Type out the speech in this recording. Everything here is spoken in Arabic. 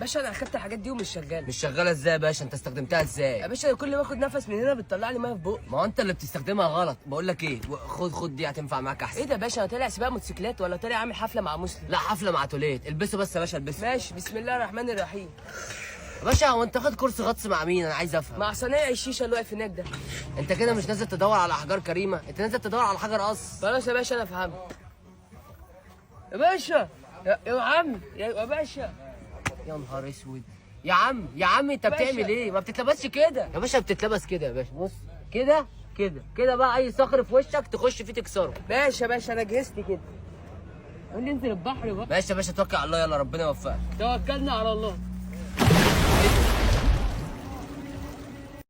باشا انا اخدت الحاجات دي ومش شغاله. مش شغاله ازاي يا باشا؟ انت استخدمتها يا ازاي؟ باشا انا كل ما اخد نفس من هنا بتطلع لي ميه في بقي. ما هو انت اللي بتستخدمها غلط. بقول لك ايه، خد دي هتنفع معاك احسن. ايه ده يا باشا؟ انا طالع سباق موتوسيكلات ولا طالع عامل حفله مع مسلم؟ لا، حفله مع توليت. البسه بس يا باشا، البسه. ماشي، بسم الله الرحمن الرحيم. يا باشا هو انت واخد كورس غطس مع مين؟ انا عايز افهم. مع صنايعي الشيشه اللي واقف هناك ده. انت كده مش نازل تدور على احجار كريمه، انت نازل تدور على حجر قص. خلاص يا باشا انا فهمت. يا باشا يا عم يا باشا. يا نهار اسود. يا عم انت باشا. بتعمل ايه؟ ما بتتلبسش كده يا باشا. بتتلبس كده يا باشا. بص كده كده كده بقى، اي صخر في وشك تخش فيه تكسره. ماشي يا باشا انا جهزت كده. قول لي انزل البحر بقى. ماشي يا باشا، توكل على الله. يلا ربنا يوفقك. توكلنا على الله.